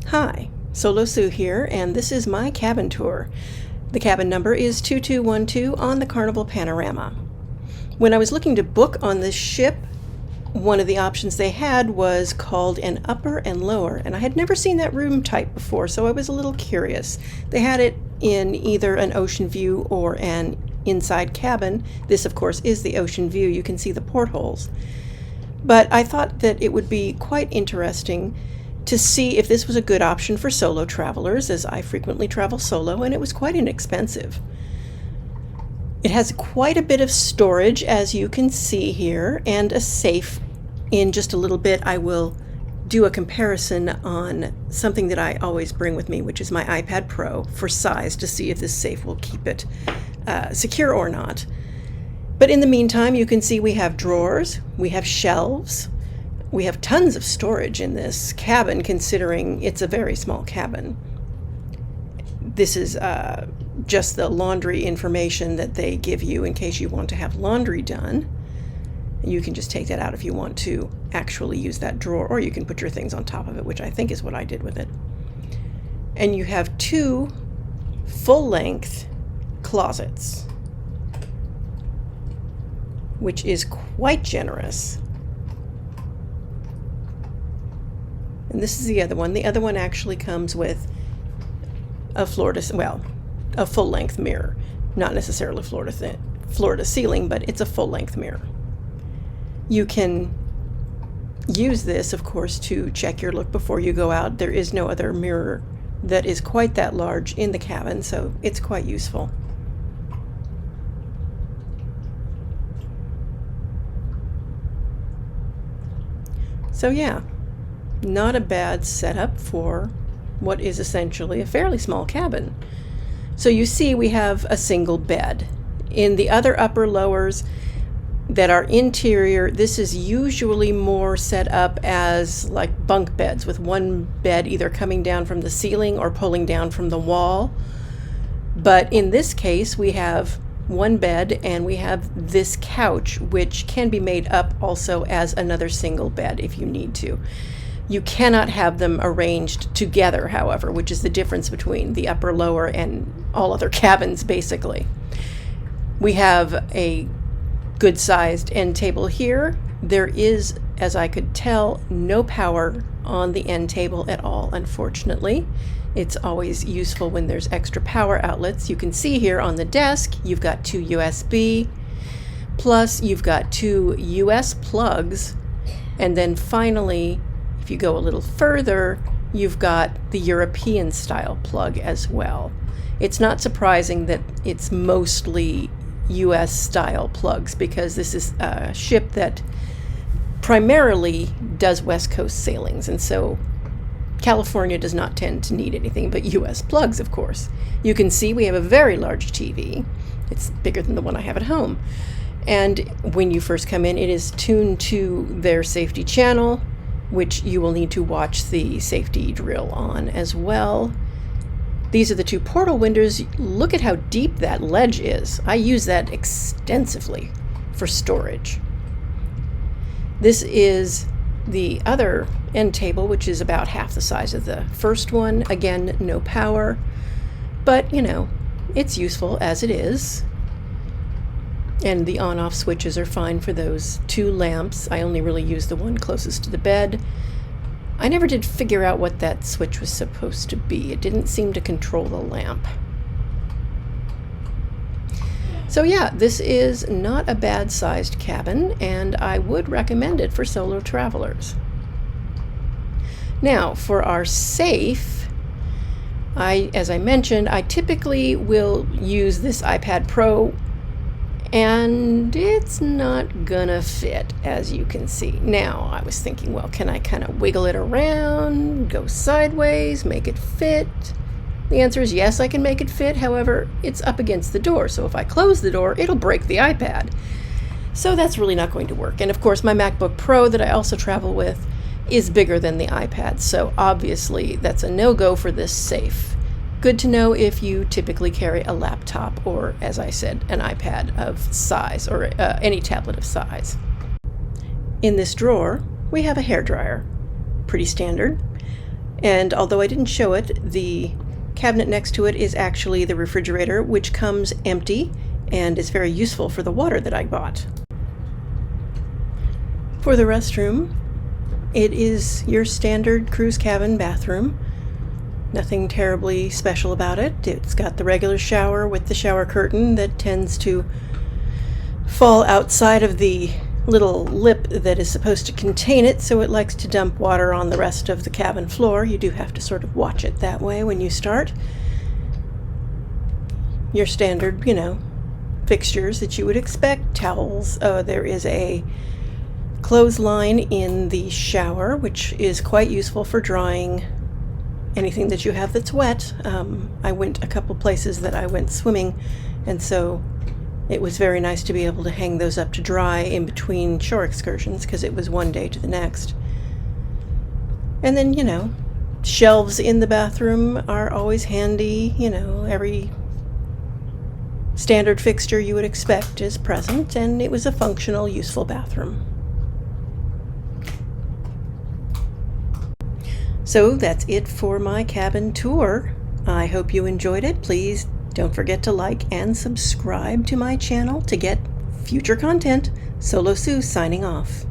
Hi, Solo Sue here, and this is my cabin tour. The cabin number is 2212 on the Carnival Panorama. When I was looking to book on this ship, one of the options they had was called an upper and lower, and I had never seen that room type before, so I was a little curious. They had it in either an ocean view or an inside cabin. This, of course, is the ocean view. You can see the portholes. But I thought that it would be quite interesting to see if this was a good option for solo travelers, as I frequently travel solo, and it was quite inexpensive. It has quite a bit of storage, as you can see here, and a safe. In just a little bit, I will do a comparison on something that I always bring with me, which is my iPad Pro, for size, to see if this safe will keep it secure or not. But in the meantime, you can see we have drawers, we have shelves, we have tons of storage in this cabin, considering it's a very small cabin. This is just the laundry information that they give you in case you want to have laundry done. You can just take that out if you want to actually use that drawer, or you can put your things on top of it, which I think is what I did with it. And you have two full-length closets, which is quite generous. And this is the other one. The other one actually comes with a a full-length mirror. Not necessarily floor to ceiling, but it's a full-length mirror. You can use this, of course, to check your look before you go out. There is no other mirror that is quite that large in the cabin, so it's quite useful. So yeah, not a bad setup for what is essentially a fairly small cabin. So you see we have a single bed. In the other upper lowers that are interior, this is usually more set up as like bunk beds, with one bed either coming down from the ceiling or pulling down from the wall. But in this case, we have one bed and we have this couch, which can be made up also as another single bed if you need to. You cannot have them arranged together, however, which is the difference between the upper, lower, and all other cabins, basically. We have a good-sized end table here. There is, as I could tell, no power on the end table at all, unfortunately. It's always useful when there's extra power outlets. You can see here on the desk, you've got two USB, plus you've got two US plugs, and then finally, if you go a little further, you've got the European style plug as well. It's not surprising that it's mostly US style plugs, because this is a ship that primarily does West Coast sailings, and so California does not tend to need anything but US plugs, of course. You can see we have a very large TV. It's bigger than the one I have at home. And when you first come in, it is tuned to their safety channel, which you will need to watch the safety drill on as well. These are the two portal windows. Look at how deep that ledge is. I use that extensively for storage. This is the other end table, which is about half the size of the first one. Again, no power, but you know, it's useful as it is. And the on-off switches are fine for those two lamps. I only really use the one closest to the bed. I never did figure out what that switch was supposed to be. It didn't seem to control the lamp. So yeah, this is not a bad sized cabin, and I would recommend it for solo travelers. Now, for our safe, as I mentioned, I typically will use this iPad Pro, and it's not gonna fit, as you can see. Now, I was thinking, well, can I kind of wiggle it around, go sideways, make it fit? The answer is yes, I can make it fit. However, it's up against the door, so if I close the door, it'll break the iPad. So that's really not going to work. And of course, my MacBook Pro that I also travel with is bigger than the iPad, so obviously that's a no-go for this safe. Good to know if you typically carry a laptop or, as I said, an iPad of size, or any tablet of size. In this drawer, we have a hairdryer. Pretty standard. And although I didn't show it, the cabinet next to it is actually the refrigerator, which comes empty and is very useful for the water that I bought. For the restroom, it is your standard cruise cabin bathroom. Nothing terribly special about it. It's got the regular shower with the shower curtain that tends to fall outside of the little lip that is supposed to contain it, so it likes to dump water on the rest of the cabin floor. You do have to sort of watch it that way when you start. Your standard, fixtures that you would expect. Towels. There is a clothesline in the shower, which is quite useful for drying anything that you have that's wet. I went a couple places that I went swimming, and so it was very nice to be able to hang those up to dry in between shore excursions, because it was one day to the next. And then, shelves in the bathroom are always handy. Every standard fixture you would expect is present, and it was a functional, useful bathroom. So that's it for my cabin tour. I hope you enjoyed it. Please don't forget to like and subscribe to my channel to get future content. Solo Sue signing off.